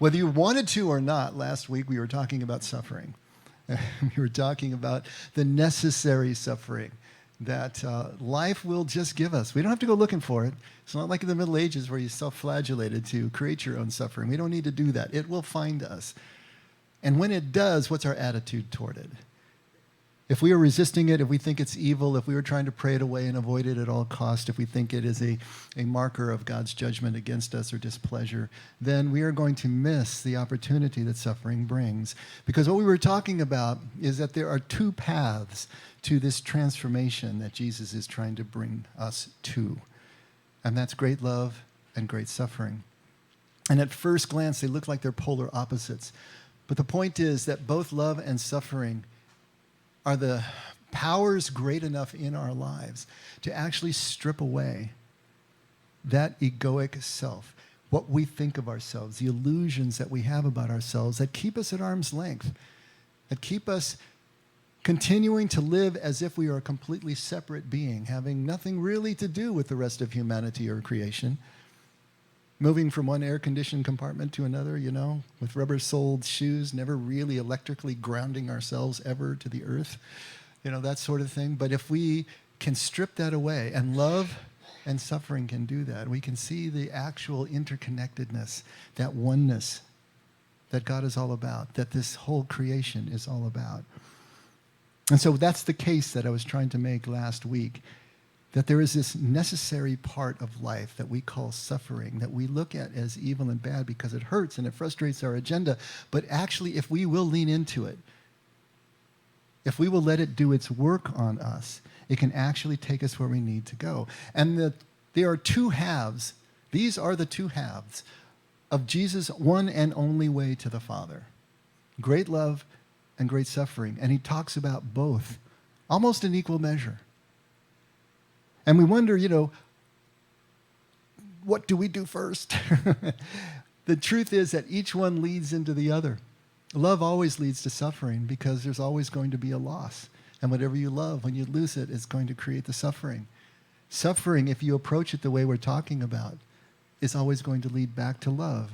Whether you wanted to or not, last week we were talking about suffering. We were talking about the necessary suffering that life will just give us. We don't have to go looking for it. It's not like in the Middle Ages where you self-flagellated to create your own suffering. We don't need to do that. It will find us. And when it does, what's our attitude toward it? If we are resisting it, if we think it's evil, if we were trying to pray it away and avoid it at all costs, if we think it is a marker of God's judgment against us or displeasure, then we are going to miss the opportunity that suffering brings. Because what we were talking about is that there are two paths to this transformation that Jesus is trying to bring us to. And that's great love and great suffering. And at first glance, they look like they're polar opposites. But the point is that both love and suffering are the powers great enough in our lives to actually strip away that egoic self, what we think of ourselves, the illusions that we have about ourselves that keep us at arm's length, that keep us continuing to live as if we are a completely separate being, having nothing really to do with the rest of humanity or creation, moving from one air-conditioned compartment to another, with rubber-soled shoes, never really electrically grounding ourselves ever to the earth, that sort of thing. But if we can strip that away, and love and suffering can do that, we can see the actual interconnectedness, that oneness that God is all about, that this whole creation is all about. And so that's the case that I was trying to make last week, that there is this necessary part of life that we call suffering, that we look at as evil and bad because it hurts and it frustrates our agenda. But actually, if we will lean into it, if we will let it do its work on us, it can actually take us where we need to go. And there are two halves. These are the two halves of Jesus' one and only way to the Father. Great love and great suffering. And he talks about both, almost in equal measure. And we wonder, what do we do first? The truth is that each one leads into the other. Love always leads to suffering because there's always going to be a loss. And whatever you love, when you lose it, is going to create the suffering. Suffering, if you approach it the way we're talking about, is always going to lead back to love.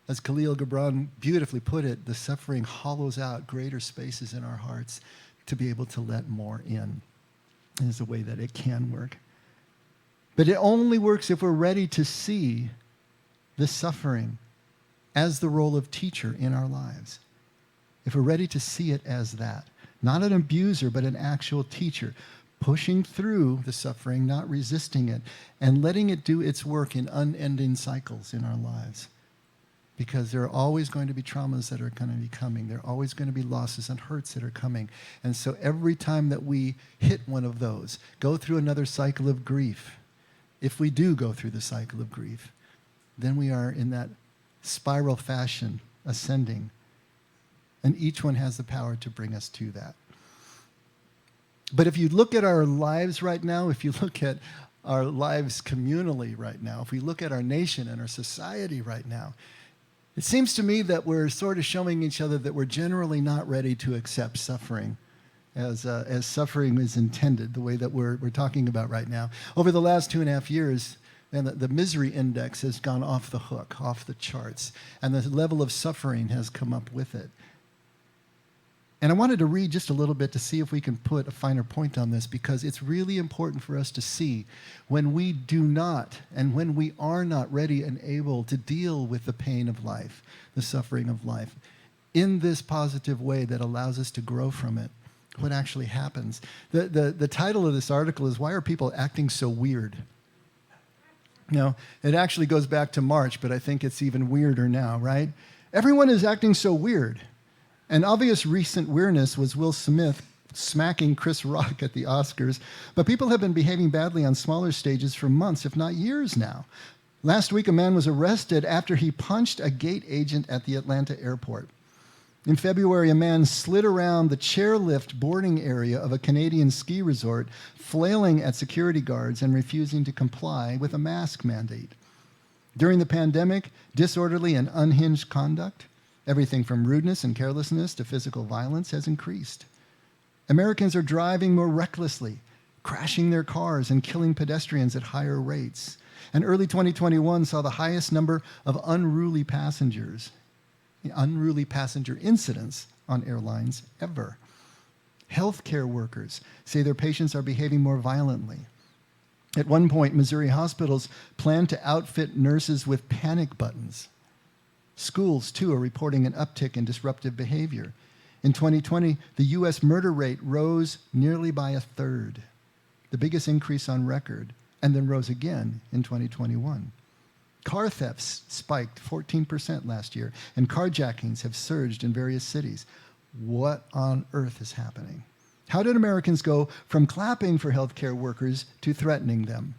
As Khalil Gibran beautifully put it, the suffering hollows out greater spaces in our hearts to be able to let more in. Is a way that it can work. But it only works if we're ready to see the suffering as the role of teacher in our lives. If we're ready to see it as that. Not an abuser, but an actual teacher. Pushing through the suffering, not resisting it, and letting it do its work in unending cycles in our lives. Because there are always going to be traumas that are going to be coming. There are always going to be losses and hurts that are coming. And so every time that we hit one of those, go through another cycle of grief, if we do go through the cycle of grief, then we are in that spiral fashion, ascending. And each one has the power to bring us to that. But if you look at our lives right now, if you look at our lives communally right now, if we look at our nation and our society right now, it seems to me that we're sort of showing each other that we're generally not ready to accept suffering as suffering is intended, the way that we're talking about right now. Over the last 2.5 years, and the misery index has gone off the hook, off the charts, and the level of suffering has come up with it. And I wanted to read just a little bit to see if we can put a finer point on this, because it's really important for us to see when we do not and when we are not ready and able to deal with the pain of life, the suffering of life, in this positive way that allows us to grow from it, what actually happens. The title of this article is, "Why Are People Acting So Weird?" Now, it actually goes back to March, but I think it's even weirder now, right? Everyone is acting so weird. An obvious recent weirdness was Will Smith smacking Chris Rock at the Oscars, but people have been behaving badly on smaller stages for months, if not years now. Last week, a man was arrested after he punched a gate agent at the Atlanta airport. In February, a man slid around the chairlift boarding area of a Canadian ski resort, flailing at security guards and refusing to comply with a mask mandate. During the pandemic, disorderly and unhinged conduct, everything from rudeness and carelessness to physical violence, has increased. Americans are driving more recklessly, crashing their cars and killing pedestrians at higher rates. And early 2021 saw the highest number of unruly passengers unruly passenger incidents on airlines ever. Healthcare workers say their patients are behaving more violently. At one point, Missouri hospitals plan to outfit nurses with panic buttons. Schools, too, are reporting an uptick in disruptive behavior. In 2020, the U.S. murder rate rose nearly by a third, the biggest increase on record, and then rose again in 2021. Car thefts spiked 14% last year, and carjackings have surged in various cities. What on earth is happening? How did Americans go from clapping for healthcare workers to threatening them?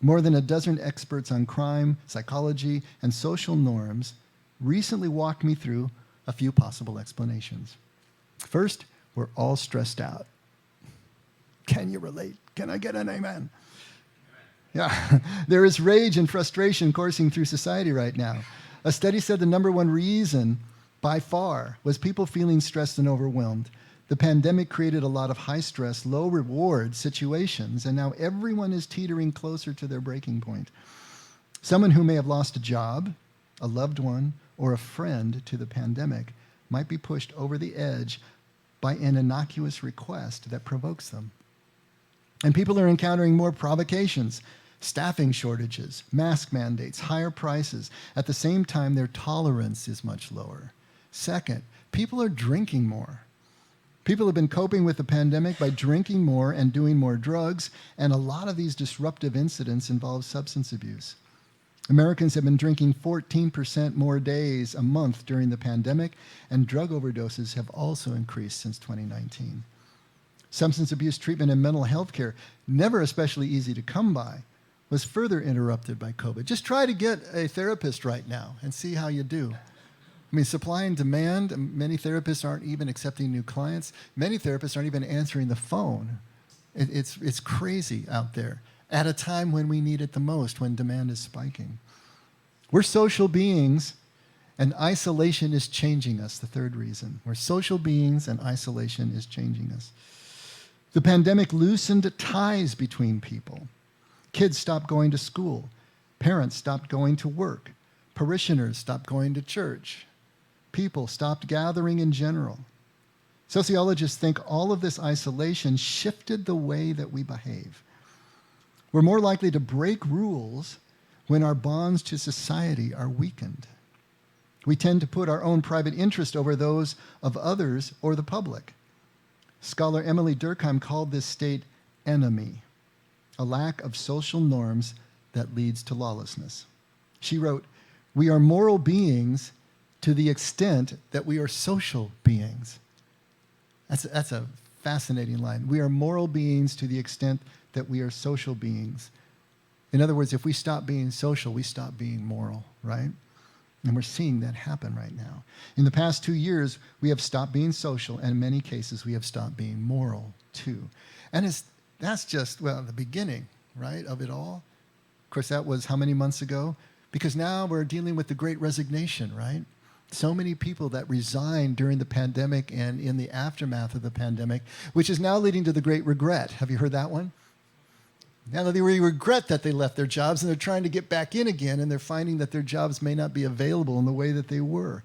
More than a dozen experts on crime, psychology, and social norms recently walked me through a few possible explanations. First, we're all stressed out. Can you relate? Can I get an amen? Yeah, there is rage and frustration coursing through society right now. A study said the number one reason by far was people feeling stressed and overwhelmed. The pandemic created a lot of high-stress, low-reward situations, and now everyone is teetering closer to their breaking point. Someone who may have lost a job, a loved one, or a friend to the pandemic might be pushed over the edge by an innocuous request that provokes them. And people are encountering more provocations, staffing shortages, mask mandates, higher prices. At the same time, their tolerance is much lower. Second, people are drinking more. People have been coping with the pandemic by drinking more and doing more drugs, and a lot of these disruptive incidents involve substance abuse. Americans have been drinking 14% more days a month during the pandemic, and drug overdoses have also increased since 2019. Substance abuse treatment and mental health care, never especially easy to come by, was further interrupted by COVID. Just try to get a therapist right now and see how you do. I mean, supply and demand, many therapists aren't even accepting new clients. Many therapists aren't even answering the phone. It's crazy out there at a time when we need it the most, when demand is spiking. We're social beings, and isolation is changing us, the third reason. We're social beings, and isolation is changing us. The pandemic loosened ties between people. Kids stopped going to school. Parents stopped going to work. Parishioners stopped going to church. People stopped gathering in general. Sociologists think all of this isolation shifted the way that we behave. We're more likely to break rules when our bonds to society are weakened. We tend to put our own private interest over those of others or the public. Scholar Emily Durkheim called this state enemy, a lack of social norms that leads to lawlessness. She wrote, "We are moral beings to the extent that we are social beings." That's a fascinating line. We are moral beings to the extent that we are social beings. In other words, if we stop being social, we stop being moral, right? And we're seeing that happen right now. In the past 2 years, we have stopped being social, and in many cases, we have stopped being moral, too. And that's just, well, the beginning, right, of it all. Of course, that was how many months ago? Because now we're dealing with the Great Resignation, right? So many people that resigned during the pandemic and in the aftermath of the pandemic, which is now leading to the Great Regret. Have you heard that one? Now they regret that they left their jobs, and they're trying to get back in again, and they're finding that their jobs may not be available in the way that they were.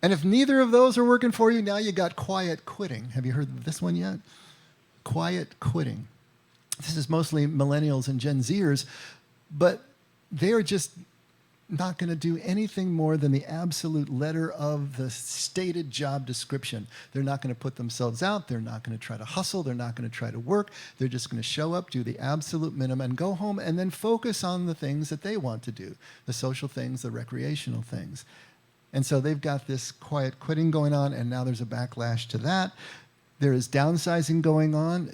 And if neither of those are working for you, now you got quiet quitting. Have you heard of this one yet? Quiet quitting. This is mostly millennials and Gen Zers, but they are just not going to do anything more than the absolute letter of the stated job description. They're not going to put themselves out. They're not going to try to hustle. They're not going to try to work. They're just going to show up, do the absolute minimum, and go home, and then focus on the things that they want to do, the social things, the recreational things. And so they've got this quiet quitting going on, and now there's a backlash to that. There is downsizing going on.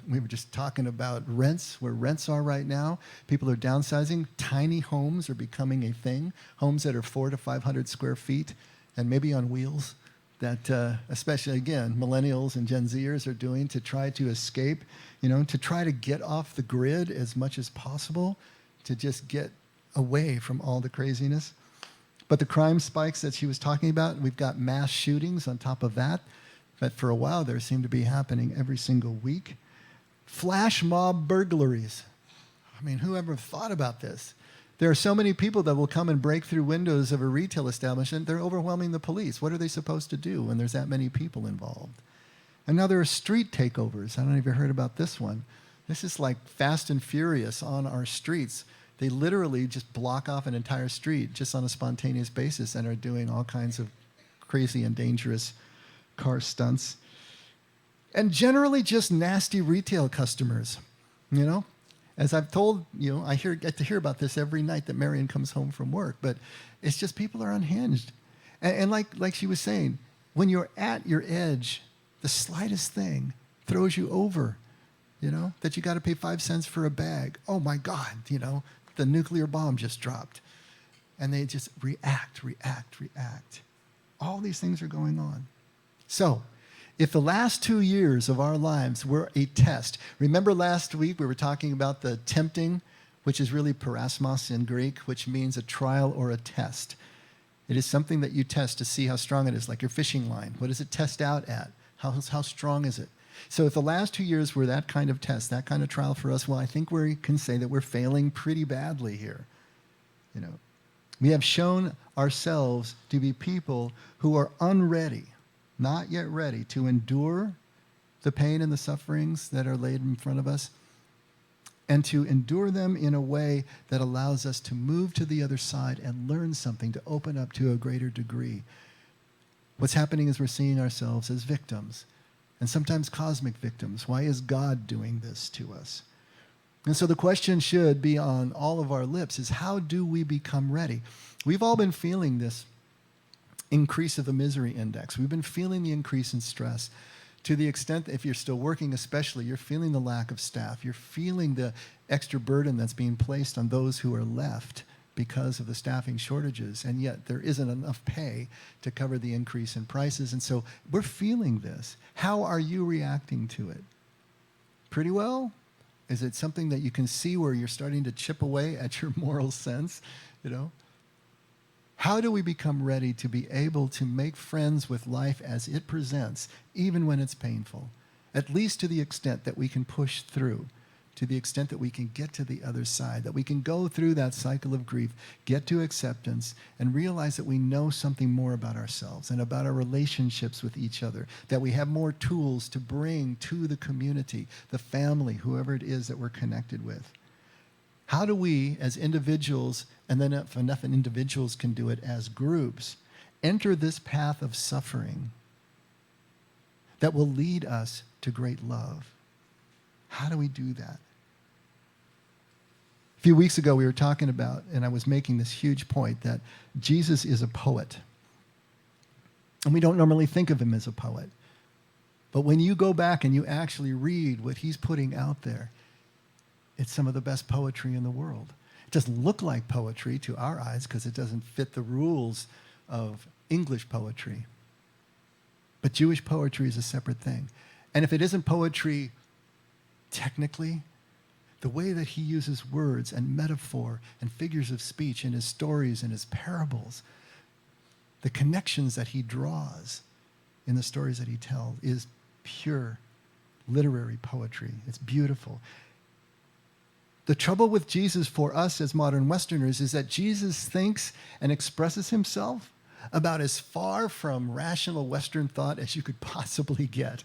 We were just talking about rents, where rents are right now. People are downsizing. Tiny homes are becoming a thing. Homes that are 400 to 500 square feet and maybe on wheels that especially, again, millennials and Gen Zers are doing to try to escape, to try to get off the grid as much as possible, to just get away from all the craziness. But the crime spikes that she was talking about, we've got mass shootings on top of that. But for a while, there seemed to be happening every single week. Flash mob burglaries. I mean, who ever thought about this? There are so many people that will come and break through windows of a retail establishment, they're overwhelming the police. What are they supposed to do when there's that many people involved? And now there are street takeovers. I don't know if you heard about this one. This is like Fast and Furious on our streets. They literally just block off an entire street just on a spontaneous basis and are doing all kinds of crazy and dangerous car stunts. And generally just nasty retail customers, you know? As I've told you, I get to hear about this every night that Marion comes home from work, but it's just people are unhinged. And like she was saying, when you're at your edge, the slightest thing throws you over, you know, that you got to pay 5 cents for a bag. Oh my God, you know, the nuclear bomb just dropped. And they just react. All these things are going on. So, if the last 2 years of our lives were a test, remember last week we were talking about the tempting, which is really parasmos in Greek, which means a trial or a test. It is something that you test to see how strong it is, like your fishing line. What does it test out at? How strong is it? So if the last 2 years were that kind of test, that kind of trial for us, well, I think we can say that we're failing pretty badly here. You know, we have shown ourselves to be people who are unready, not yet ready to endure the pain and the sufferings that are laid in front of us, and to endure them in a way that allows us to move to the other side and learn something, to open up to a greater degree. What's happening is we're seeing ourselves as victims, and sometimes cosmic victims. Why is God doing this to us? And so the question should be on all of our lips is, how do we become ready? We've all been feeling this increase of the misery index. We've been feeling the increase in stress to the extent that if you're still working especially, you're feeling the lack of staff. You're feeling the extra burden that's being placed on those who are left because of the staffing shortages, and yet there isn't enough pay to cover the increase in prices. And so we're feeling this. How are you reacting to it? Pretty well? Is it something that you can see where you're starting to chip away at your moral sense, you know? How do we become ready to be able to make friends with life as it presents, even when it's painful? At least to the extent that we can push through, to the extent that we can get to the other side, that we can go through that cycle of grief, get to acceptance, and realize that we know something more about ourselves and about our relationships with each other, that we have more tools to bring to the community, the family, whoever it is that we're connected with. How do we, as individuals, and then if enough individuals can do it as groups, enter this path of suffering that will lead us to great love? How do we do that? A few weeks ago we were talking about, and I was making this huge point, that Jesus is a poet. And we don't normally think of him as a poet. But when you go back and you actually read what he's putting out there, it's some of the best poetry in the world. It doesn't look like poetry to our eyes because it doesn't fit the rules of English poetry. But Jewish poetry is a separate thing. And if it isn't poetry technically, the way that he uses words and metaphor and figures of speech in his stories and his parables, the connections that he draws in the stories that he tells is pure literary poetry. It's beautiful. The trouble with Jesus for us as modern Westerners is that Jesus thinks and expresses himself about as far from rational Western thought as you could possibly get.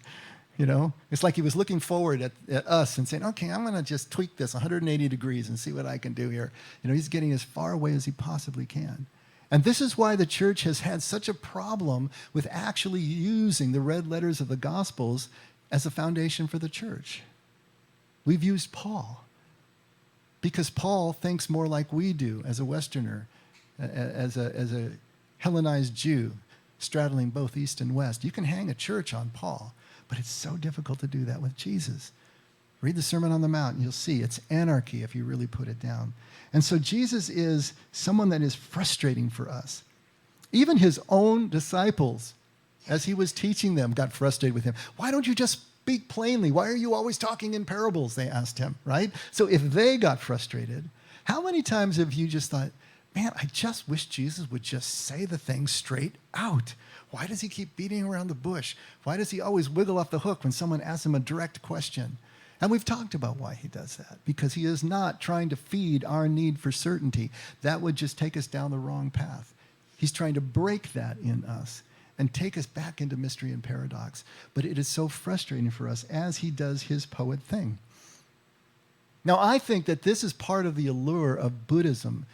You know, it's like he was looking forward at us and saying, okay, I'm going to just tweak this 180 degrees and see what I can do here. You know, he's getting as far away as he possibly can. And this is why the church has had such a problem with actually using the red letters of the Gospels as a foundation for the church. We've used Paul because Paul thinks more like we do as a Westerner, as a Hellenized Jew straddling both East and West. You can hang a church on Paul, but it's so difficult to do that with Jesus. Read the Sermon on the Mount and you'll see it's anarchy if you really put it down. And so Jesus is someone that is frustrating for us. Even his own disciples, as he was teaching them, got frustrated with him. Why don't you just speak plainly? Why are you always talking in parables? They asked him, right? So if they got frustrated, how many times have you just thought, man, I just wish Jesus would just say the thing straight out. Why does he keep beating around the bush? Why does he always wiggle off the hook when someone asks him a direct question? And we've talked about why he does that, because he is not trying to feed our need for certainty. That would just take us down the wrong path. He's trying to break that in us and take us back into mystery and paradox. But it is so frustrating for us as he does his poet thing. Now, I think that this is part of the allure of Buddhism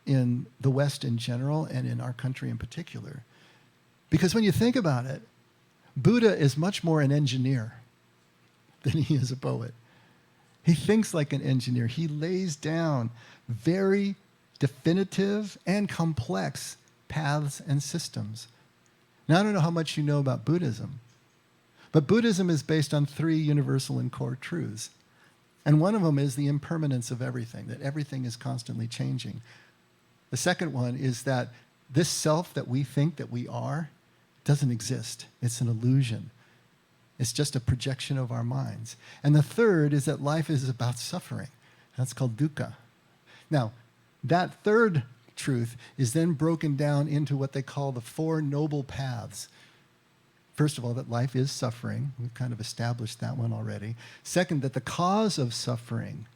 in the West in general and in our country in particular. Because when you think about it, Buddha is much more an engineer than he is a poet. He thinks like an engineer. He lays down very definitive and complex paths and systems. Now, I don't know how much you know about Buddhism, but Buddhism is based on 3 universal and core truths. And one of them is the impermanence of everything, that everything is constantly changing. The second one is that this self that we think that we are doesn't exist. It's an illusion. It's just a projection of our minds. And the third is that life is about suffering. That's called dukkha. Now, that third truth is then broken down into what they call the 4 noble paths. First of all, that life is suffering. We've kind of established that one already. Second, that the cause of suffering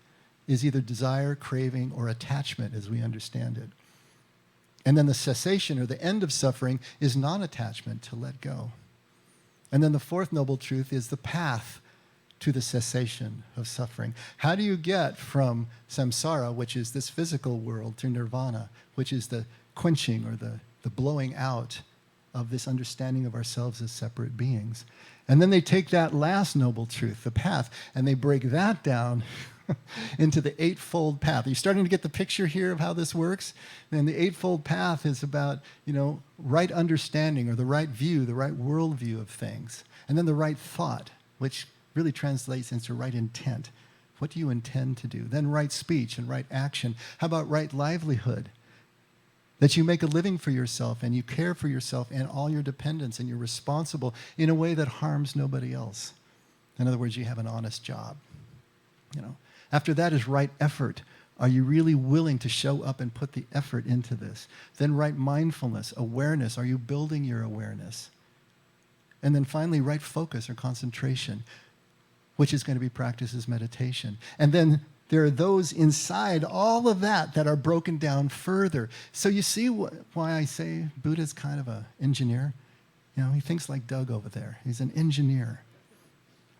is either desire, craving, or attachment as we understand it. And then the cessation or the end of suffering is non-attachment, to let go. And then the 4th noble truth is the path to the cessation of suffering. How do you get from samsara, which is this physical world, to nirvana, which is the quenching or the blowing out of this understanding of ourselves as separate beings? And then they take that last noble truth, the path, and they break that down into the 8-fold path. Are you starting to get the picture here of how this works? And the 8-fold path is about, right understanding or the right view, the right worldview of things. And then the right thought, which really translates into right intent. What do you intend to do? Then right speech and right action. How about right livelihood? That you make a living for yourself and you care for yourself and all your dependents and you're responsible in a way that harms nobody else. In other words, you have an honest job. After that is right effort. Are you really willing to show up and put the effort into this? Then right mindfulness, awareness. Are you building your awareness? And then finally, right focus or concentration, which is going to be practiced as meditation. And then there are those inside all of that that are broken down further. So you see why I say Buddha's kind of an engineer? He thinks like Doug over there. He's an engineer,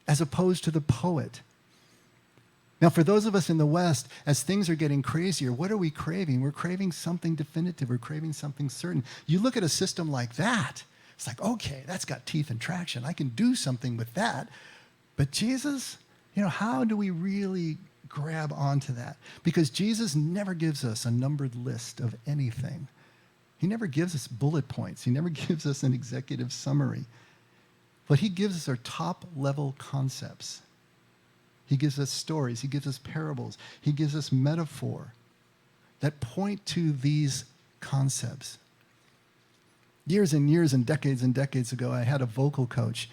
as opposed to the poet. Now, for those of us in the West, as things are getting crazier, what are we craving? We're craving something definitive. We're craving something certain. You look at a system like that, it's like, okay, that's got teeth and traction. I can do something with that. But Jesus, how do we really grab onto that? Because Jesus never gives us a numbered list of anything. He never gives us bullet points. He never gives us an executive summary. But he gives us our top-level concepts. He gives us stories. He gives us parables. He gives us metaphor that point to these concepts. Years and years and decades ago, I had a vocal coach.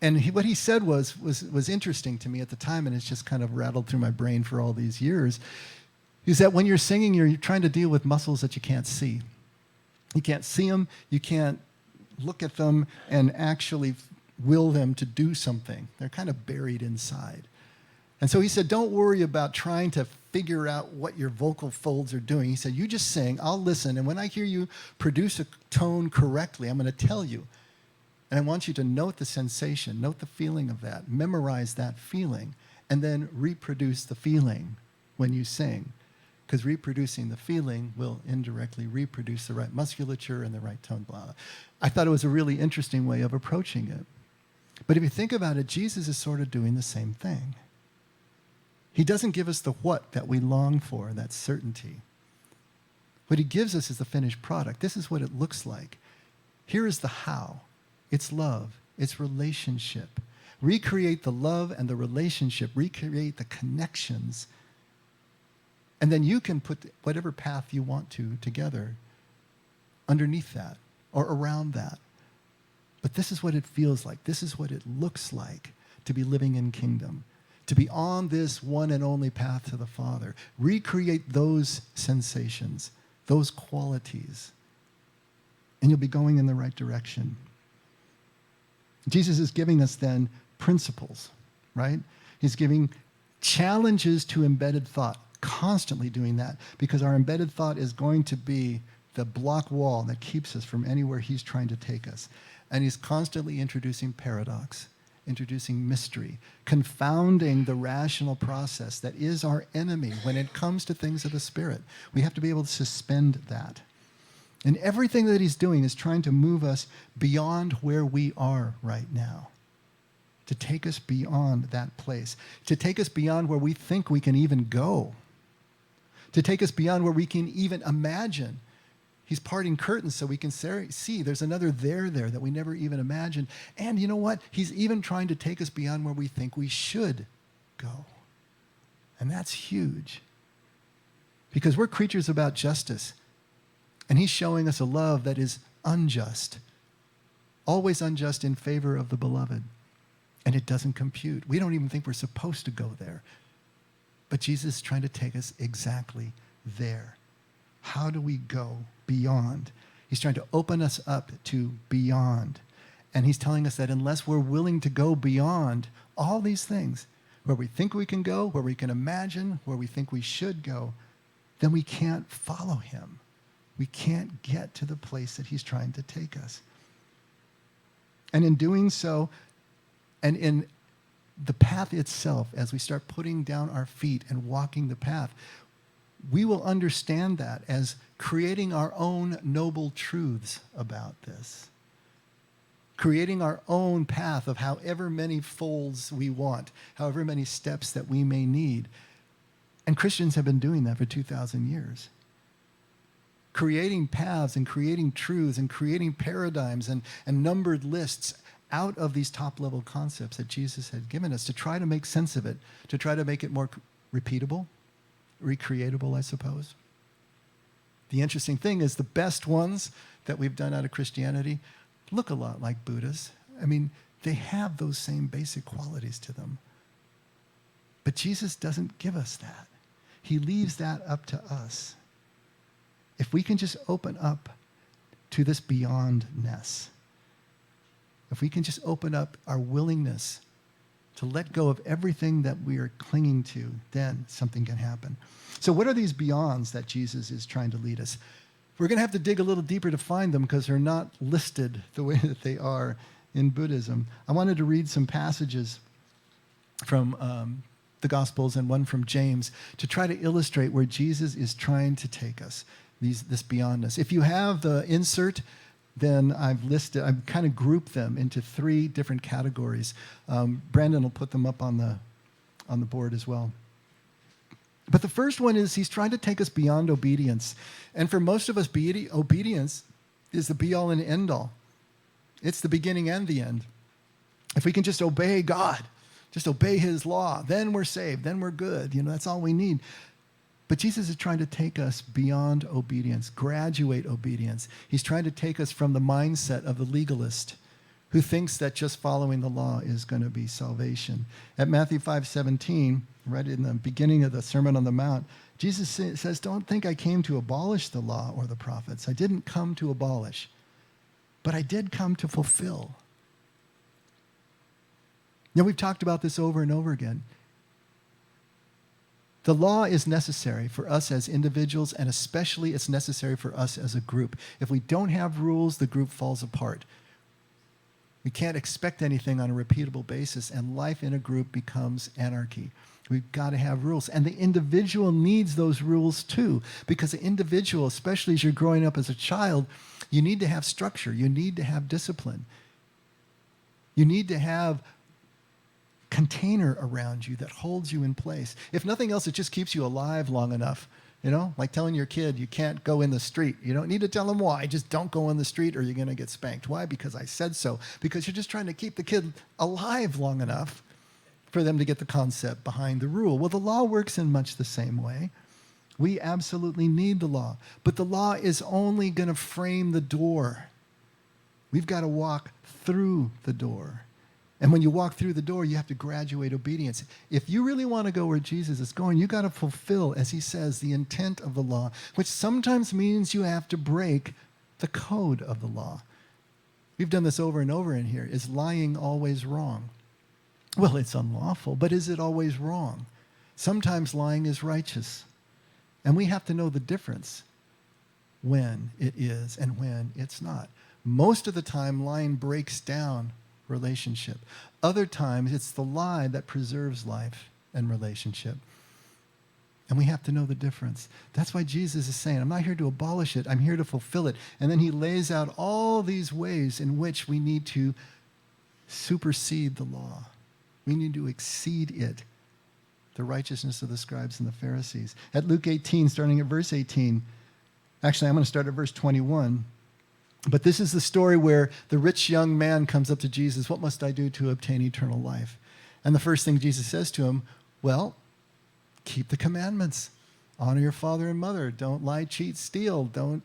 And what he said was interesting to me at the time, and it's just kind of rattled through my brain for all these years, is that when you're singing, you're trying to deal with muscles that you can't see. You can't see them. You can't look at them and actually will them to do something. They're kind of buried inside. And so he said, don't worry about trying to figure out what your vocal folds are doing. He said, you just sing, I'll listen, and when I hear you produce a tone correctly, I'm going to tell you. And I want you to note the sensation, note the feeling of that, memorize that feeling, and then reproduce the feeling when you sing. Because reproducing the feeling will indirectly reproduce the right musculature and the right tone, blah. I thought it was a really interesting way of approaching it. But if you think about it, Jesus is sort of doing the same thing. He doesn't give us the what that we long for, that certainty. What he gives us is the finished product. This is what it looks like. Here is the how. It's love. It's relationship. Recreate the love and the relationship. Recreate the connections. And then you can put whatever path you want to together underneath that or around that. But this is what it feels like. This is what it looks like to be living in kingdom, to be on this one and only path to the Father. Recreate those sensations, those qualities, and you'll be going in the right direction. Jesus is giving us then principles, right? He's giving challenges to embedded thought, constantly doing that, because our embedded thought is going to be the block wall that keeps us from anywhere he's trying to take us. And he's constantly introducing paradox, introducing mystery, confounding the rational process that is our enemy when it comes to things of the Spirit. We have to be able to suspend that. And everything that he's doing is trying to move us beyond where we are right now, to take us beyond that place, to take us beyond where we think we can even go, to take us beyond where we can even imagine. He's parting curtains so we can see there's another there that we never even imagined. And you know what? He's even trying to take us beyond where we think we should go. And that's huge. Because we're creatures about justice. And he's showing us a love that is unjust. Always unjust in favor of the beloved. And it doesn't compute. We don't even think we're supposed to go there. But Jesus is trying to take us exactly there. How do we go beyond? He's trying to open us up to beyond. And he's telling us that unless we're willing to go beyond all these things, where we think we can go, where we can imagine, where we think we should go, then we can't follow him. We can't get to the place that he's trying to take us. And in doing so, and in the path itself, as we start putting down our feet and walking the path, we will understand that as creating our own noble truths about this. Creating our own path of however many folds we want, however many steps that we may need. And Christians have been doing that for 2,000 years. Creating paths and creating truths and creating paradigms and numbered lists out of these top-level concepts that Jesus had given us to try to make sense of it, to try to make it more repeatable, recreatable, I suppose. The interesting thing is the best ones that we've done out of Christianity look a lot like Buddha's. I mean, they have those same basic qualities to them. But Jesus doesn't give us that. He leaves that up to us. If we can just open up to this beyondness, if we can just open up our willingness to let go of everything that we are clinging to, then something can happen. So what are these beyonds that Jesus is trying to lead us? We're going to have to dig a little deeper to find them because they're not listed the way that they are in Buddhism. I wanted to read some passages from the Gospels and one from James to try to illustrate where Jesus is trying to take us, this beyondness. If you have the insert, then I've kind of grouped them into 3 different categories. Brandon will put them up on the board as well. But the first one is he's trying to take us beyond obedience. And for most of us, obedience is the be-all and end-all. It's the beginning and the end. If we can just obey God, just obey his law, then we're saved, then we're good. That's all we need. But Jesus is trying to take us beyond obedience, graduate obedience. He's trying to take us from the mindset of the legalist who thinks that just following the law is going to be salvation. At Matthew 5:17, right in the beginning of the Sermon on the Mount, Jesus says, "Don't think I came to abolish the law or the prophets. I didn't come to abolish, but I did come to fulfill." Now, we've talked about this over and over again. The law is necessary for us as individuals, and especially it's necessary for us as a group. If we don't have rules, the group falls apart. We can't expect anything on a repeatable basis, and life in a group becomes anarchy. We've got to have rules. And the individual needs those rules too, because the individual, especially as you're growing up as a child, you need to have structure. You need to have discipline. You need to have container around you that holds you in place. If nothing else, it just keeps you alive long enough. Like telling your kid you can't go in the street. You don't need to tell them why. Just don't go in the street or you're going to get spanked. Why? Because I said so. Because you're just trying to keep the kid alive long enough for them to get the concept behind the rule. Well, the law works in much the same way. We absolutely need the law. But the law is only going to frame the door. We've got to walk through the door. And when you walk through the door, you have to graduate obedience. If you really want to go where Jesus is going, you got to fulfill, as he says, the intent of the law, which sometimes means you have to break the code of the law. We've done this over and over in here. Is lying always wrong? Well, it's unlawful, but is it always wrong? Sometimes lying is righteous. And we have to know the difference when it is and when it's not. Most of the time, lying breaks down relationship. Other times, it's the lie that preserves life and relationship. And we have to know the difference. That's why Jesus is saying, I'm not here to abolish it, I'm here to fulfill it. And then he lays out all these ways in which we need to supersede the law. We need to exceed it, the righteousness of the scribes and the Pharisees. At Luke 18, starting at verse 18, actually, I'm going to start at verse 21. But this is the story where the rich young man comes up to Jesus. What must I do to obtain eternal life? And the first thing Jesus says to him, well, keep the commandments. Honor your father and mother. Don't lie, cheat, steal. Don't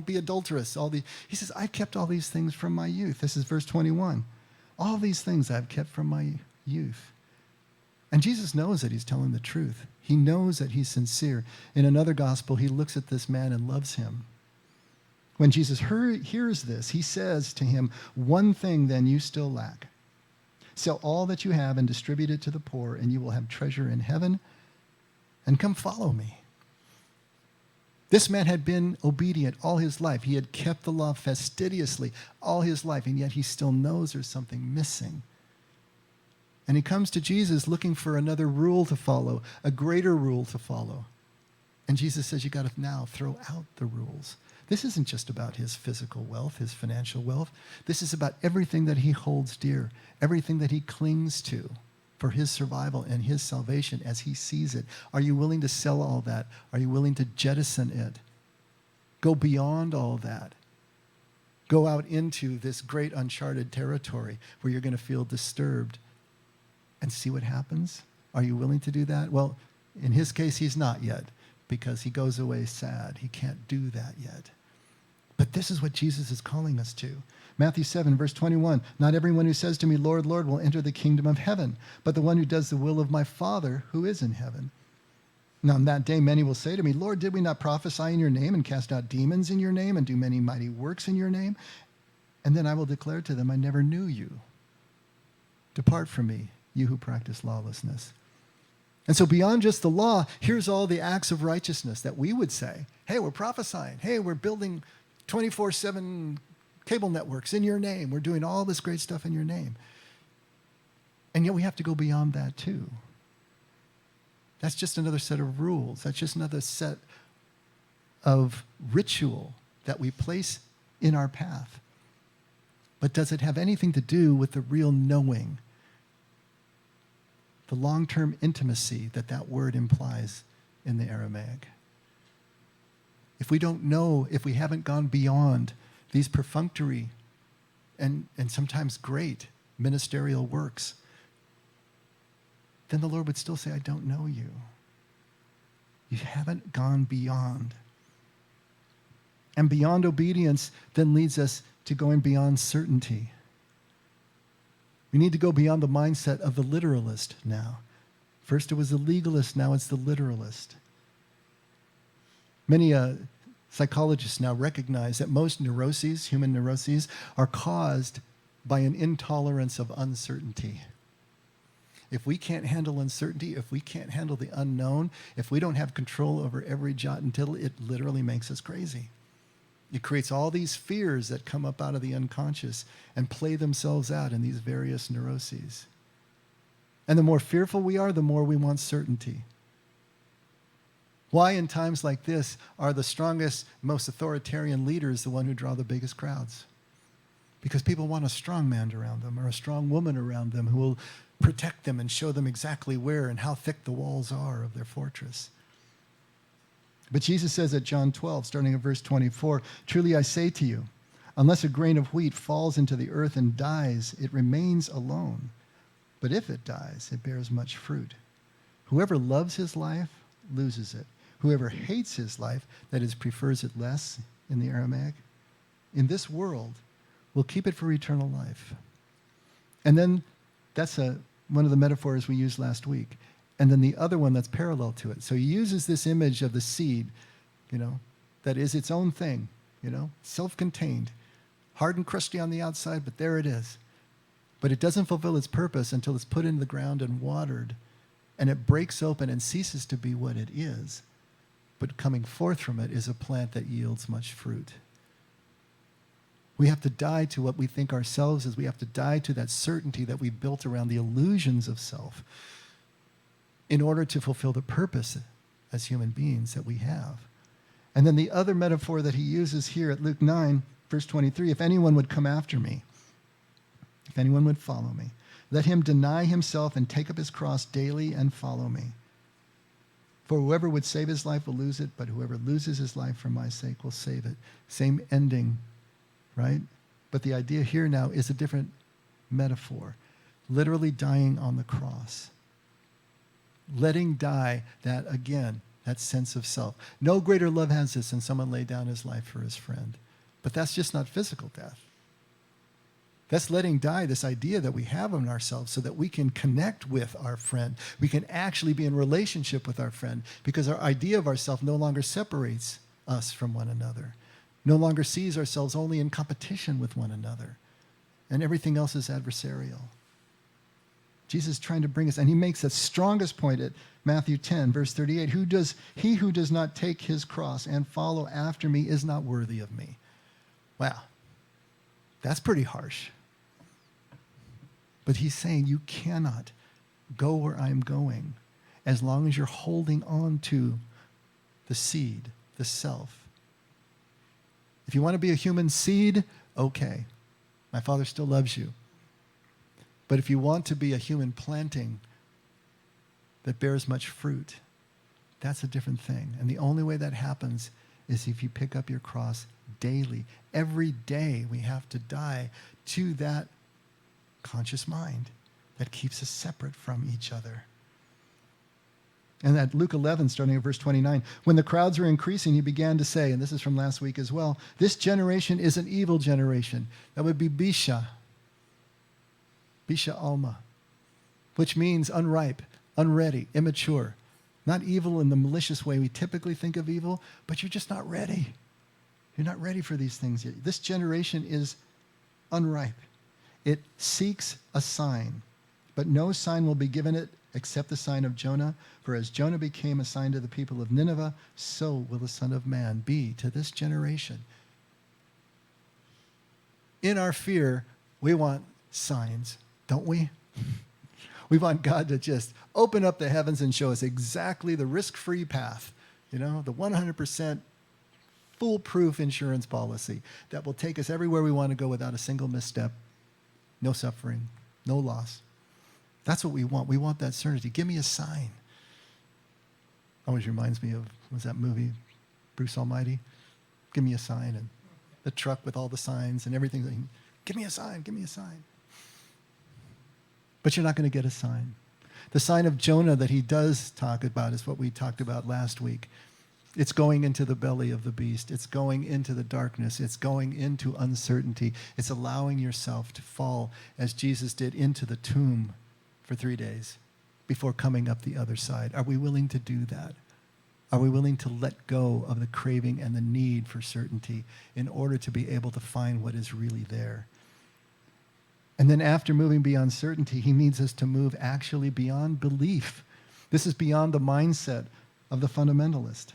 be adulterous. He says, I've kept all these things from my youth. This is verse 21. All these things I've kept from my youth. And Jesus knows that he's telling the truth. He knows that he's sincere. In another gospel, he looks at this man and loves him. When Jesus hears this, he says to him, one thing then you still lack. Sell all that you have and distribute it to the poor, and you will have treasure in heaven, and come follow me. This man had been obedient all his life. He had kept the law fastidiously all his life, and yet he still knows there's something missing. And he comes to Jesus looking for another rule to follow, a greater rule to follow. And Jesus says, you got to now throw out the rules. This isn't just about his physical wealth, his financial wealth. This is about everything that he holds dear, everything that he clings to for his survival and his salvation as he sees it. Are you willing to sell all that? Are you willing to jettison it? Go beyond all that. Go out into this great uncharted territory where you're going to feel disturbed and see what happens. Are you willing to do that? Well, in his case, he's not yet, because he goes away sad. He can't do that yet. But this is what Jesus is calling us to. Matthew 7, verse 21, not everyone who says to me, Lord, Lord, will enter the kingdom of heaven, but the one who does the will of my Father who is in heaven. Now, on that day, many will say to me, Lord, did we not prophesy in your name and cast out demons in your name and do many mighty works in your name? And then I will declare to them, I never knew you. Depart from me, you who practice lawlessness. And so beyond just the law, here's all the acts of righteousness that we would say, hey, we're prophesying. Hey, we're building 24/7 cable networks in your name. We're doing all this great stuff in your name. And yet we have to go beyond that too. That's just another set of rules. That's just another set of ritual that we place in our path. But does it have anything to do with the real knowing, the long-term intimacy that word implies in the Aramaic? If we don't know, if we haven't gone beyond these perfunctory and sometimes great ministerial works, then the Lord would still say, I don't know you. You haven't gone beyond. And beyond obedience then leads us to going beyond certainty. We need to go beyond the mindset of the literalist now. First it was the legalist, now it's the literalist. Many psychologists now recognize that most neuroses, human neuroses, are caused by an intolerance of uncertainty. If we can't handle uncertainty, if we can't handle the unknown, if we don't have control over every jot and tittle, it literally makes us crazy. It creates all these fears that come up out of the unconscious and play themselves out in these various neuroses. And the more fearful we are, the more we want certainty. Why in times like this are the strongest, most authoritarian leaders the one who draw the biggest crowds? Because people want a strong man around them or a strong woman around them who will protect them and show them exactly where and how thick the walls are of their fortress. But Jesus says at John 12, starting at verse 24, truly I say to you, unless a grain of wheat falls into the earth and dies, it remains alone. But if it dies, it bears much fruit. Whoever loves his life loses it. Whoever hates his life, that is, prefers it less in the Aramaic, in this world, will keep it for eternal life. And then that's one of the metaphors we used last week. And then the other one that's parallel to it. So he uses this image of the seed, that is its own thing, self-contained, hard and crusty on the outside, but there it is. But it doesn't fulfill its purpose until it's put into the ground and watered, and it breaks open and ceases to be what it is. But coming forth from it is a plant that yields much fruit. We have to die to what we think ourselves is. We have to die to that certainty that we've built around the illusions of self in order to fulfill the purpose as human beings that we have. And then the other metaphor that he uses here at Luke 9, verse 23, if anyone would come after me, if anyone would follow me, let him deny himself and take up his cross daily and follow me. For whoever would save his life will lose it, but whoever loses his life for my sake will save it. Same ending, right? But the idea here now is a different metaphor. Literally dying on the cross. Letting die that, again, that sense of self. No greater love has this than someone lay down his life for his friend. But that's just not physical death. That's letting die this idea that we have in ourselves so that we can connect with our friend. We can actually be in relationship with our friend because our idea of ourselves no longer separates us from one another. No longer sees ourselves only in competition with one another. And everything else is adversarial. Jesus is trying to bring us, and he makes the strongest point at Matthew 10, verse 38. He who does not take his cross and follow after me is not worthy of me. Wow. That's pretty harsh. But he's saying you cannot go where I'm going as long as you're holding on to the seed, the self. If you want to be a human seed, okay. My Father still loves you. But if you want to be a human planting that bears much fruit, that's a different thing. And the only way that happens is if you pick up your cross daily. Every day we have to die to that conscious mind that keeps us separate from each other. And at Luke 11, starting at verse 29, when the crowds were increasing, he began to say, and this is from last week as well, this generation is an evil generation. That would be Bisha Alma, which means unripe, unready, immature. Not evil in the malicious way we typically think of evil, but you're just not ready. You're not ready for these things yet. This generation is unripe. It seeks a sign, but no sign will be given it except the sign of Jonah. For as Jonah became a sign to the people of Nineveh, so will the Son of Man be to this generation. In our fear, we want signs, don't we? We want God to just open up the heavens and show us exactly the risk-free path, the 100% foolproof insurance policy that will take us everywhere we want to go without a single misstep, no suffering, no loss. That's what we want. We want that certainty. Give me a sign. Always reminds me of, was that movie, Bruce Almighty? Give me a sign, and the truck with all the signs and everything. Give me a sign, give me a sign. But you're not going to get a sign. The sign of Jonah that he does talk about is what we talked about last week. It's going into the belly of the beast. It's going into the darkness. It's going into uncertainty. It's allowing yourself to fall, as Jesus did, into the tomb for 3 days before coming up the other side. Are we willing to do that? Are we willing to let go of the craving and the need for certainty in order to be able to find what is really there? And then after moving beyond certainty, he needs us to move actually beyond belief. This is beyond the mindset of the fundamentalist.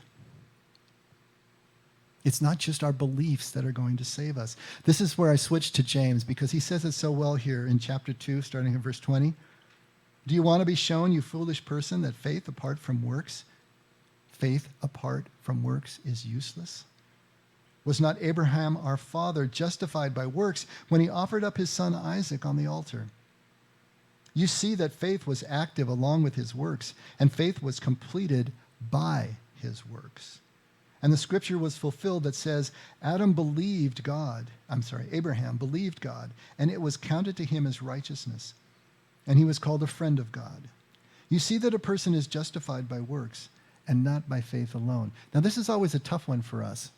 It's not just our beliefs that are going to save us. This is where I switched to James, because he says it so well here in chapter 2, starting in verse 20. Do you want to be shown, you foolish person, that faith apart from works is useless? Was not Abraham our father justified by works when he offered up his son Isaac on the altar? You see that faith was active along with his works, and faith was completed by his works. And the scripture was fulfilled that says, Abraham believed God, and it was counted to him as righteousness, and he was called a friend of God. You see that a person is justified by works and not by faith alone. Now, this is always a tough one for us.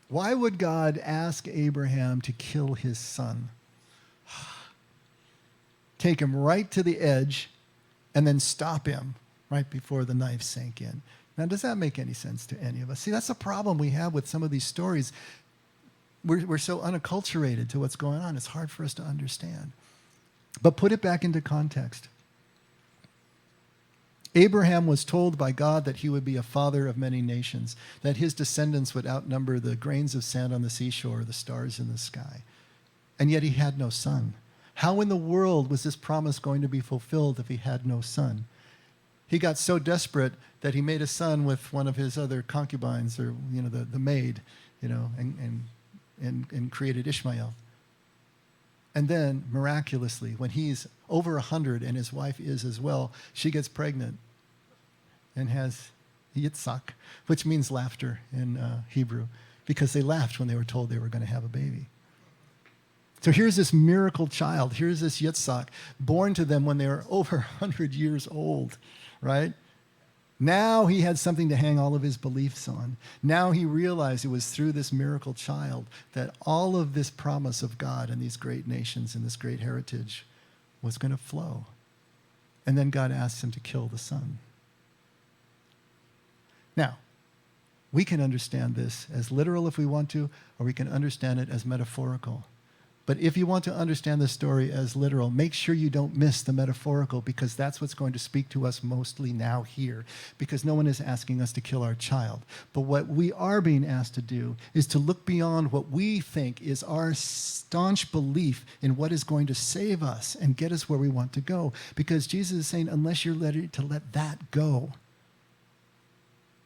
Why would God ask Abraham to kill his son? Take him right to the edge and then stop him right before the knife sank in. Now, does that make any sense to any of us? See, that's the problem we have with some of these stories. We're so unacculturated to what's going on. It's hard for us to understand. But put it back into context. Abraham was told by God that he would be a father of many nations, that his descendants would outnumber the grains of sand on the seashore, the stars in the sky. And yet he had no son. How in the world was this promise going to be fulfilled if he had no son? He got so desperate that he made a son with one of his other concubines, or the maid, and created Ishmael. And then, miraculously, when he's over 100 and his wife is as well, she gets pregnant and has Yitzhak, which means laughter in Hebrew, because they laughed when they were told they were going to have a baby. So here's this miracle child. Here's this Yitzhak, born to them when they were over 100 years old, right? Now he had something to hang all of his beliefs on. Now he realized it was through this miracle child that all of this promise of God and these great nations and this great heritage was going to flow. And then God asked him to kill the son. Now, we can understand this as literal if we want to, or we can understand it as metaphorical. But if you want to understand the story as literal, make sure you don't miss the metaphorical, because that's what's going to speak to us mostly now here, because no one is asking us to kill our child. But what we are being asked to do is to look beyond what we think is our staunch belief in what is going to save us and get us where we want to go. Because Jesus is saying, unless you're ready to let that go,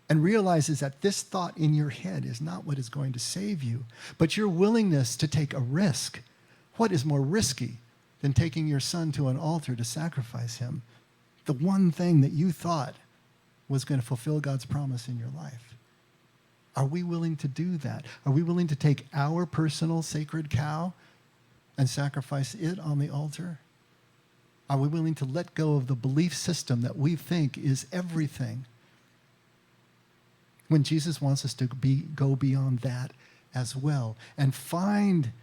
and realizes that this thought in your head is not what is going to save you, but your willingness to take a risk. What is more risky than taking your son to an altar to sacrifice him? The one thing that you thought was going to fulfill God's promise in your life. Are we willing to do that? Are we willing to take our personal sacred cow and sacrifice it on the altar? Are we willing to let go of the belief system that we think is everything, when Jesus wants us to go beyond that as well and find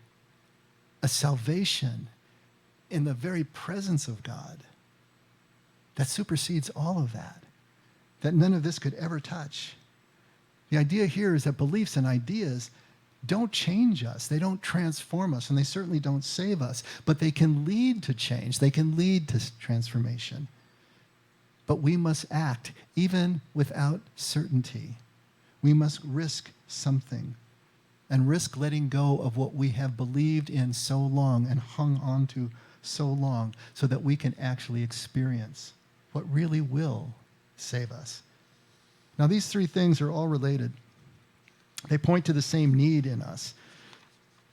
a salvation in the very presence of God that supersedes all of that none of this could ever touch? The idea here is that beliefs and ideas don't change us. They don't transform us, and they certainly don't save us, but they can lead to change. They can lead to transformation. But we must act even without certainty. We must risk something, and risk letting go of what we have believed in so long and hung on to so long, so that we can actually experience what really will save us. Now, these three things are all related. They point to the same need in us.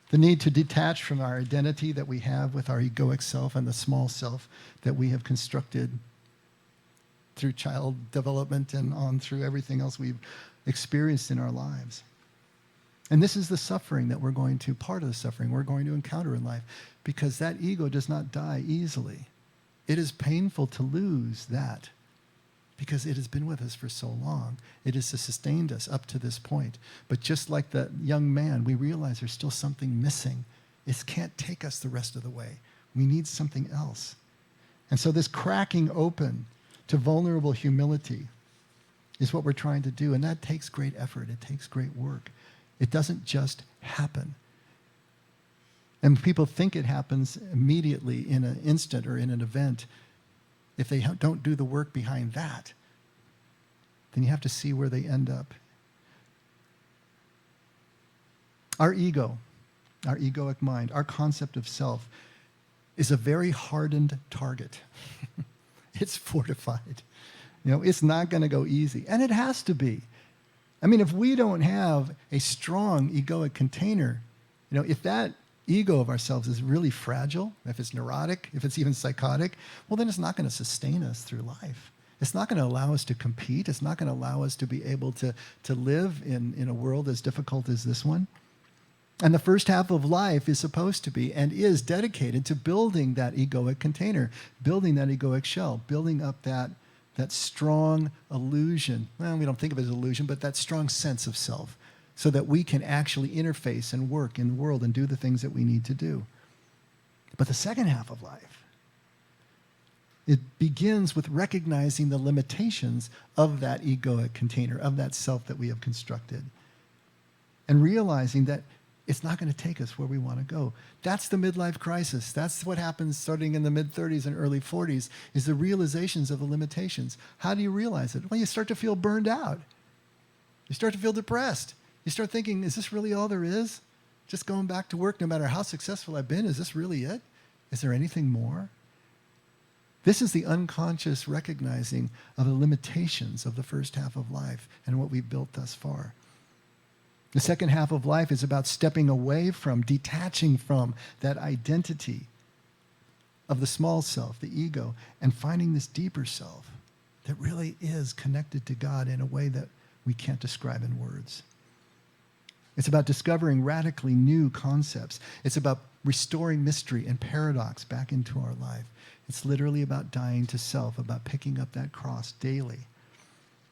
The need to detach from our identity that we have with our egoic self and the small self that we have constructed through child development and on through everything else we've experienced in our lives. And this is the suffering that part of the suffering we're going to encounter in life, because that ego does not die easily. It is painful to lose that, because it has been with us for so long. It has sustained us up to this point. But just like that young man, we realize there's still something missing. It can't take us the rest of the way. We need something else. And so this cracking open to vulnerable humility is what we're trying to do. And that takes great effort. It takes great work. It doesn't just happen. And people think it happens immediately in an instant or in an event. If they don't do the work behind that, then you have to see where they end up. Our ego, our egoic mind, our concept of self is a very hardened target. It's fortified. It's not going to go easy. And it has to be. I mean, if we don't have a strong egoic container, if that ego of ourselves is really fragile, if it's neurotic, if it's even psychotic, well, then it's not going to sustain us through life. It's not going to allow us to compete. It's not going to allow us to be able to live in a world as difficult as this one. And the first half of life is supposed to be and is dedicated to building that egoic container, building that egoic shell, building up that strong illusion. Well, we don't think of it as illusion, but that strong sense of self, so that we can actually interface and work in the world and do the things that we need to do. But the second half of life, it begins with recognizing the limitations of that egoic container, of that self that we have constructed, and realizing that it's not going to take us where we want to go. That's the midlife crisis. That's what happens starting in the mid-30s and early 40s, is the realizations of the limitations. How do you realize it? Well, you start to feel burned out. You start to feel depressed. You start thinking, is this really all there is? Just going back to work, no matter how successful I've been, is this really it? Is there anything more? This is the unconscious recognizing of the limitations of the first half of life and what we've built thus far. The second half of life is about stepping away from, detaching from that identity of the small self, the ego, and finding this deeper self that really is connected to God in a way that we can't describe in words. It's about discovering radically new concepts. It's about restoring mystery and paradox back into our life. It's literally about dying to self, about picking up that cross daily.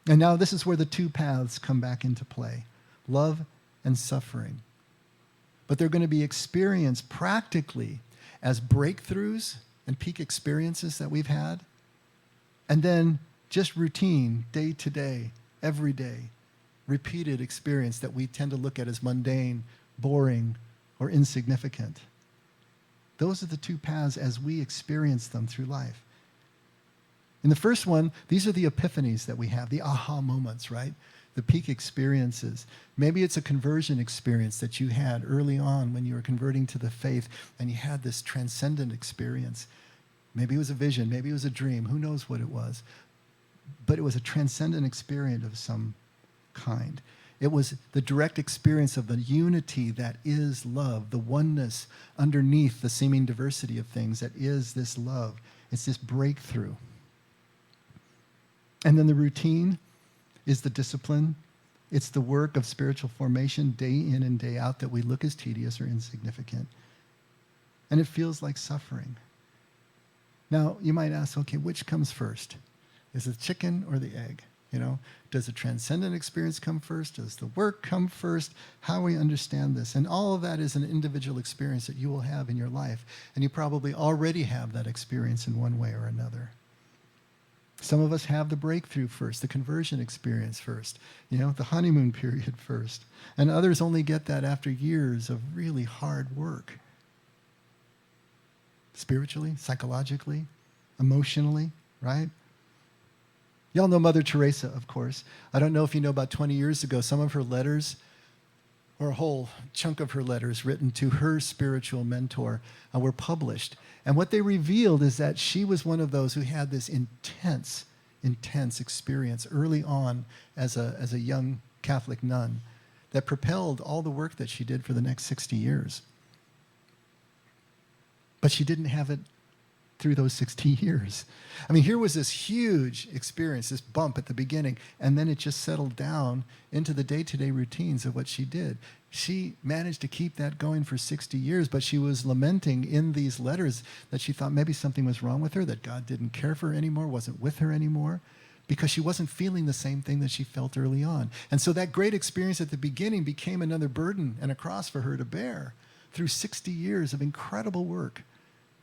And now this is where the two paths come back into play, love and suffering. But they're going to be experienced practically as breakthroughs and peak experiences that we've had, and then just routine, day to day, every day, repeated experience that we tend to look at as mundane, boring, or insignificant. Those are the two paths as we experience them through life. In the first one, these are the epiphanies that we have, the aha moments, right? The peak experiences. Maybe it's a conversion experience that you had early on when you were converting to the faith and you had this transcendent experience. Maybe it was a vision, maybe it was a dream, who knows what it was. But it was a transcendent experience of some kind. It was the direct experience of the unity that is love, the oneness underneath the seeming diversity of things that is this love. It's this breakthrough. And then the routine is the discipline. It's the work of spiritual formation day in and day out that we look as tedious or insignificant. And it feels like suffering. Now, you might ask, okay, which comes first? Is it chicken or the egg? You know, does the transcendent experience come first? Does the work come first? How we understand this. And all of that is an individual experience that you will have in your life. And you probably already have that experience in one way or another. Some of us have the breakthrough first, the conversion experience first, you know, the honeymoon period first. And others only get that after years of really hard work. Spiritually, psychologically, emotionally, right? Y'all know Mother Teresa, of course. I don't know if you know, about 20 years ago, some of her letters, or a whole chunk of her letters written to her spiritual mentor, were published. And what they revealed is that she was one of those who had this intense experience early on as a young Catholic nun that propelled all the work that she did for the next 60 years. But she didn't have it through those 60 years. I mean, here was this huge experience, this bump at the beginning, and then it just settled down into the day-to-day routines of what she did. She managed to keep that going for 60 years, but she was lamenting in these letters that she thought maybe something was wrong with her, that God didn't care for her anymore, wasn't with her anymore, because she wasn't feeling the same thing that she felt early on. And so that great experience at the beginning became another burden and a cross for her to bear through 60 years of incredible work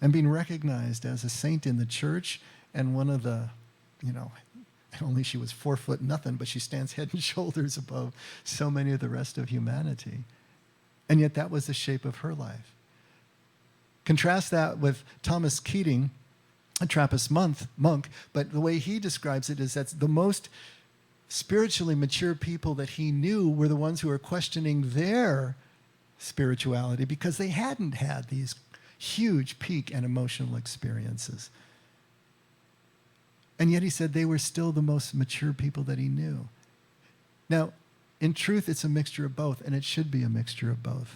and being recognized as a saint in the church, and one of the, you know, only she was 4 foot nothing, but she stands head and shoulders above so many of the rest of humanity. And yet that was the shape of her life. Contrast that with Thomas Keating, a Trappist monk, but the way he describes it is that the most spiritually mature people that he knew were the ones who were questioning their spirituality because they hadn't had these huge peak and emotional experiences. And yet he said they were still the most mature people that he knew. Now, in truth, it's a mixture of both, and it should be a mixture of both.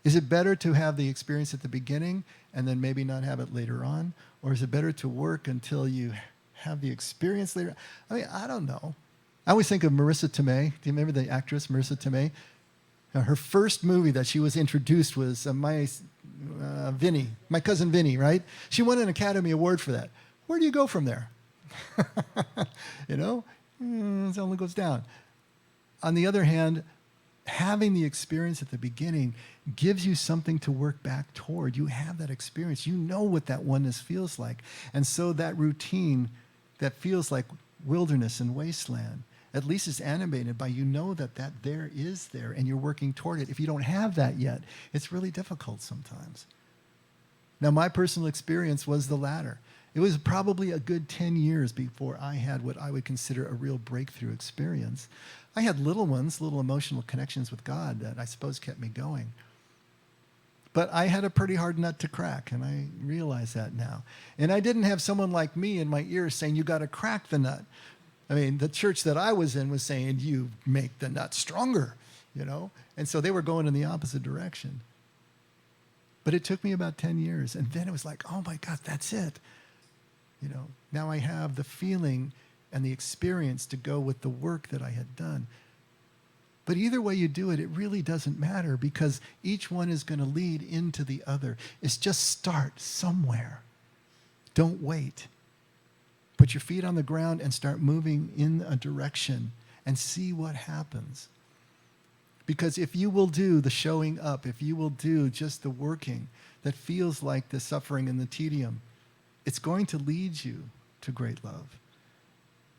Is it better to have the experience at the beginning and then maybe not have it later on? Or is it better to work until you have the experience later? I mean, I don't know. I always think of Marissa Tomei. Do you remember the actress Marissa Tomei? Her first movie that she was introduced was My Cousin Vinny, right? She won an Academy Award for that. Where do you go from there? You know, it only goes down. On the other hand, having the experience at the beginning gives you something to work back toward. You have that experience. You know what that oneness feels like. And so that routine that feels like wilderness and wasteland at least it's animated by you know that there is there and you're working toward it. If you don't have that yet, it's really difficult sometimes. Now, my personal experience was the latter. It was probably a good 10 years before I had what I would consider a real breakthrough experience. I had little ones, little emotional connections with God that I suppose kept me going. But I had a pretty hard nut to crack, and I realize that now. And I didn't have someone like me in my ear saying, you got to crack the nut. I mean, the church that I was in was saying, you make the nut stronger, you know? And so they were going in the opposite direction. But it took me about 10 years, and then it was like, oh my God, that's it. You know, now I have the feeling and the experience to go with the work that I had done. But either way you do it, it really doesn't matter because each one is going to lead into the other. It's just start somewhere. Don't wait. Put your feet on the ground and start moving in a direction and see what happens. Because if you will do the showing up, if you will do just the working that feels like the suffering and the tedium, it's going to lead you to great love.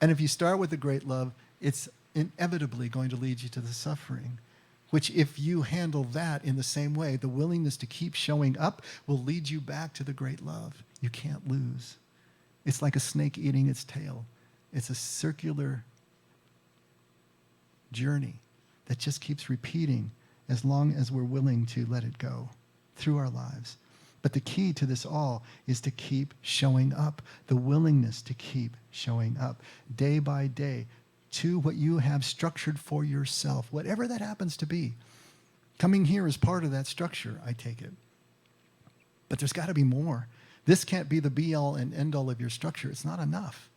And if you start with the great love, it's inevitably going to lead you to the suffering, which if you handle that in the same way, the willingness to keep showing up will lead you back to the great love. You can't lose. It's like a snake eating its tail. It's a circular journey that just keeps repeating as long as we're willing to let it go through our lives. But the key to this all is to keep showing up, the willingness to keep showing up day by day to what you have structured for yourself, whatever that happens to be. Coming here is part of that structure, I take it. But there's got to be more. This can't be the be-all and end-all of your structure. It's not enough.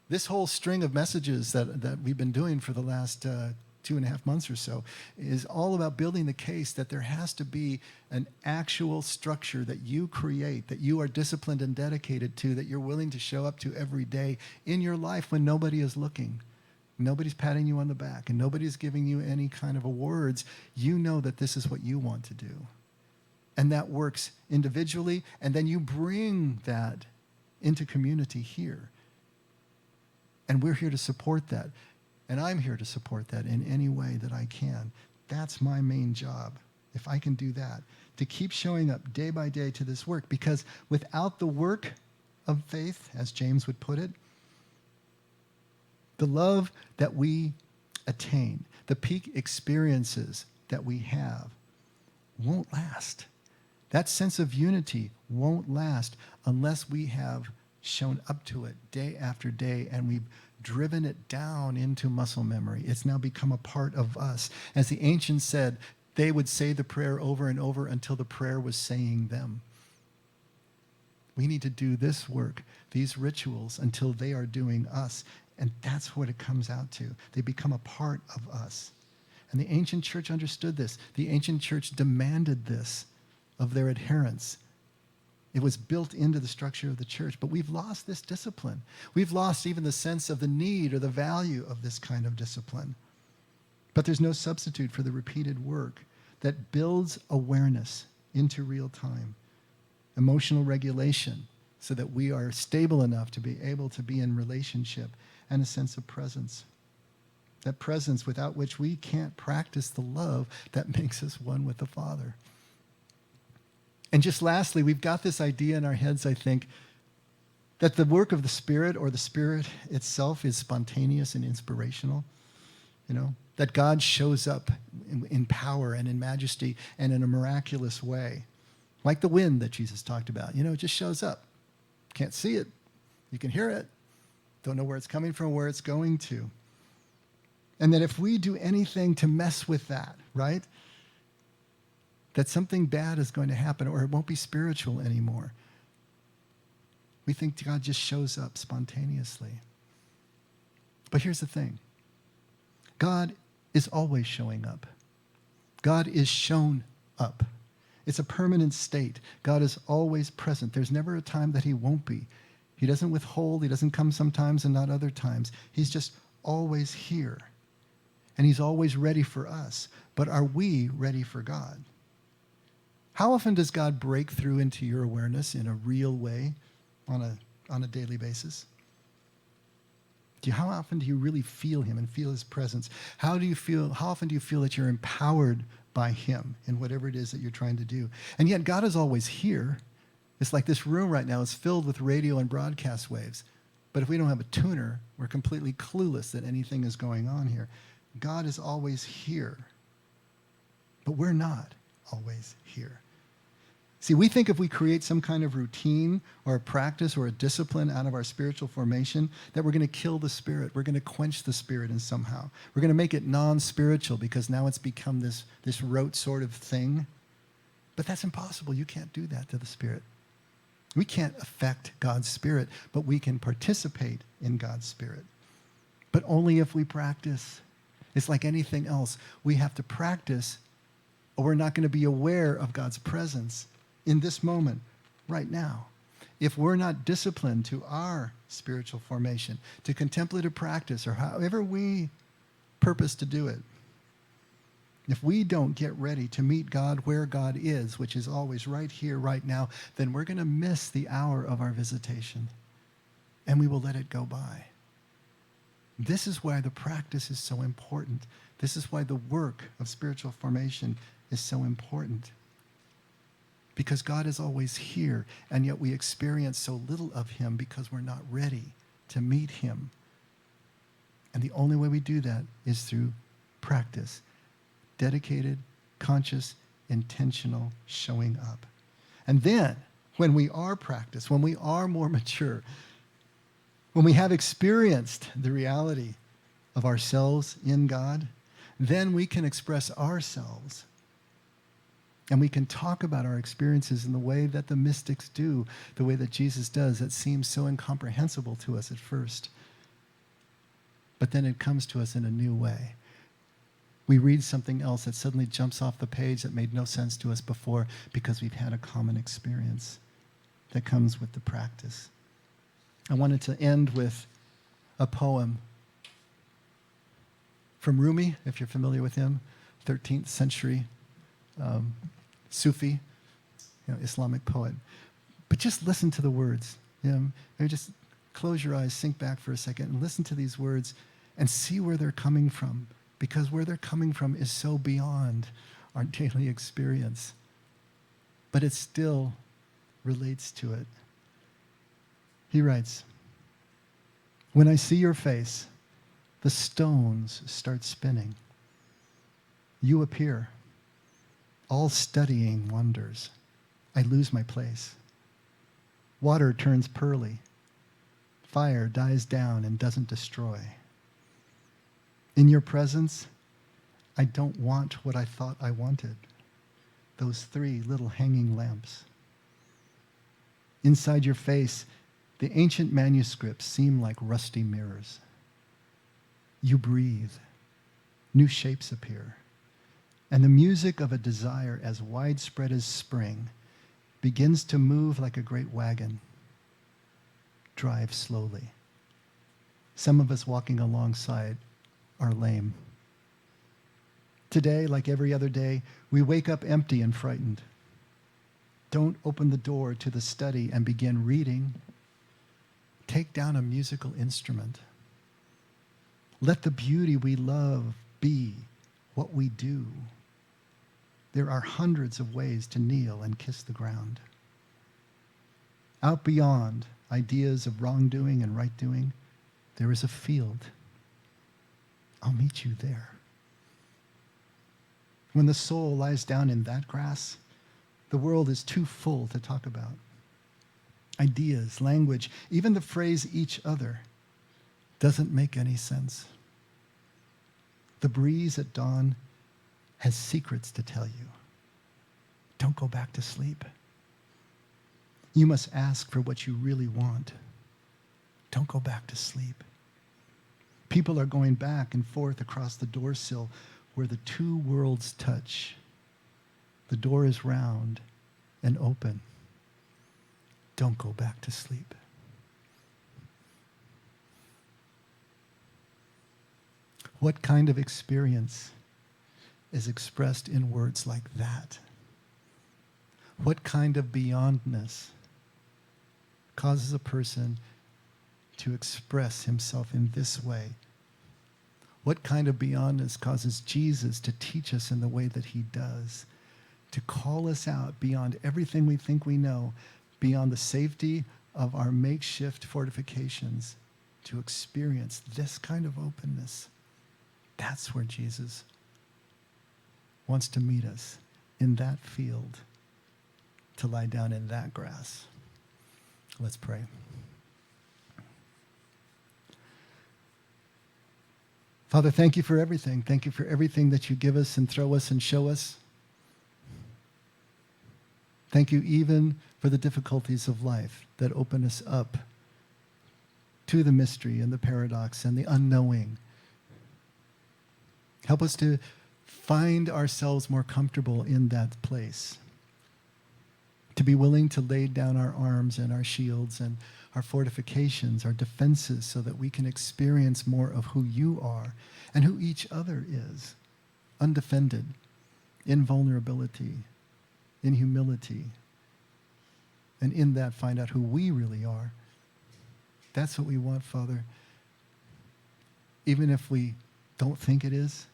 This whole string of messages that we've been doing for the last 2.5 months or so is all about building the case that there has to be an actual structure that you create, that you are disciplined and dedicated to, that you're willing to show up to every day in your life when nobody is looking. Nobody's patting you on the back and nobody's giving you any kind of awards. You know that this is what you want to do. And that works individually, and then you bring that into community here. And we're here to support that. And I'm here to support that in any way that I can. That's my main job, if I can do that, to keep showing up day by day to this work. Because without the work of faith, as James would put it, the love that we attain, the peak experiences that we have, won't last. That sense of unity won't last unless we have shown up to it day after day and we've driven it down into muscle memory. It's now become a part of us. As the ancients said, they would say the prayer over and over until the prayer was saying them. We need to do this work, these rituals, until they are doing us. And that's what it comes out to. They become a part of us. And the ancient church understood this. The ancient church demanded this of their adherents. It was built into the structure of the church, but we've lost this discipline. We've lost even the sense of the need or the value of this kind of discipline. But there's no substitute for the repeated work that builds awareness into real time, emotional regulation, so that we are stable enough to be able to be in relationship, and a sense of presence. That presence without which we can't practice the love that makes us one with the Father. And just lastly, we've got this idea in our heads, I think, that the work of the Spirit or the Spirit itself is spontaneous and inspirational. You know, that God shows up in power and in majesty and in a miraculous way. Like the wind that Jesus talked about. You know, it just shows up. Can't see it. You can hear it. Don't know where it's coming from, where it's going to. And that if we do anything to mess with that, right? That something bad is going to happen or it won't be spiritual anymore. We think God just shows up spontaneously. But here's the thing. God is always showing up. God is shown up. It's a permanent state. God is always present. There's never a time that he won't be. He doesn't withhold. He doesn't come sometimes and not other times. He's just always here. And he's always ready for us. But are we ready for God? How often does God break through into your awareness in a real way on a daily basis? How often do you really feel him and feel his presence? How often do you feel that you're empowered by him in whatever it is that you're trying to do? And yet God is always here. It's like this room right now is filled with radio and broadcast waves. But if we don't have a tuner, we're completely clueless that anything is going on here. God is always here. But we're not always here. See, we think if we create some kind of routine or a practice or a discipline out of our spiritual formation, that we're going to kill the spirit. We're going to quench the spirit in somehow. We're going to make it non-spiritual because now it's become this rote sort of thing. But that's impossible. You can't do that to the spirit. We can't affect God's spirit, but we can participate in God's spirit. But only if we practice. It's like anything else. We have to practice, or we're not going to be aware of God's presence in this moment, right now. If we're not disciplined to our spiritual formation, to contemplative practice, or however we purpose to do it, if we don't get ready to meet God where God is, which is always right here, right now, then we're going to miss the hour of our visitation, and we will let it go by. This is why the practice is so important. This is why the work of spiritual formation is so important. Because God is always here, and yet we experience so little of him because we're not ready to meet him. And the only way we do that is through practice. Dedicated, conscious, intentional showing up. And then, when we are practiced, when we are more mature, when we have experienced the reality of ourselves in God, then we can express ourselves. And we can talk about our experiences in the way that the mystics do, the way that Jesus does, that seems so incomprehensible to us at first. But then it comes to us in a new way. We read something else that suddenly jumps off the page that made no sense to us before because we've had a common experience that comes with the practice. I wanted to end with a poem from Rumi, if you're familiar with him, 13th century Sufi, Islamic poet. But just listen to the words. Maybe just close your eyes, sink back for a second, and listen to these words and see where they're coming from. Because where they're coming from is so beyond our daily experience. But it still relates to it. He writes, "When I see your face, the stones start spinning. You appear, all studying wonders. I lose my place. Water turns pearly. Fire dies down and doesn't destroy. In your presence, I don't want what I thought I wanted. Those 3 little hanging lamps. Inside your face, the ancient manuscripts seem like rusty mirrors. You breathe. New shapes appear. And the music of a desire as widespread as spring begins to move like a great wagon. Drive slowly. Some of us walking alongside are lame. Today, like every other day, we wake up empty and frightened. Don't open the door to the study and begin reading. Take down a musical instrument. Let the beauty we love be what we do. There are hundreds of ways to kneel and kiss the ground. Out beyond ideas of wrongdoing and right doing, there is a field. I'll meet you there. When the soul lies down in that grass, the world is too full to talk about. Ideas, language, even the phrase each other doesn't make any sense. The breeze at dawn has secrets to tell you. Don't go back to sleep. You must ask for what you really want. Don't go back to sleep. People are going back and forth across the door sill where the 2 worlds touch. The door is round and open. Don't go back to sleep. What kind of experience is expressed in words like that? What kind of beyondness causes a person to express himself in this way? What kind of beyondness causes Jesus to teach us in the way that he does? To call us out beyond everything we think we know, beyond the safety of our makeshift fortifications, to experience this kind of openness. That's where Jesus wants to meet us, in that field, to lie down in that grass. Let's pray. Father, thank you for everything. Thank you for everything that you give us and throw us and show us. Thank you even for the difficulties of life that open us up to the mystery and the paradox and the unknowing. Help us to find ourselves more comfortable in that place. To be willing to lay down our arms and our shields and our fortifications, our defenses, so that we can experience more of who you are and who each other is, undefended, in vulnerability, in humility, and in that find out who we really are. That's what we want, Father. Even if we don't think it is,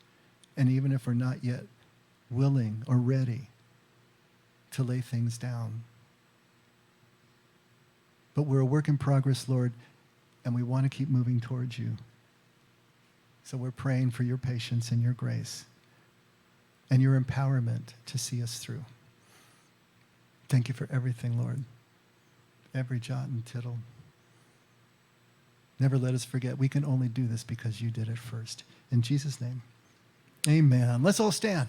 and even if we're not yet willing or ready to lay things down. But we're a work in progress, Lord, and we want to keep moving towards you. So we're praying for your patience and your grace and your empowerment to see us through. Thank you for everything, Lord. Every jot and tittle. Never let us forget we can only do this because you did it first. In Jesus' name, amen. Let's all stand.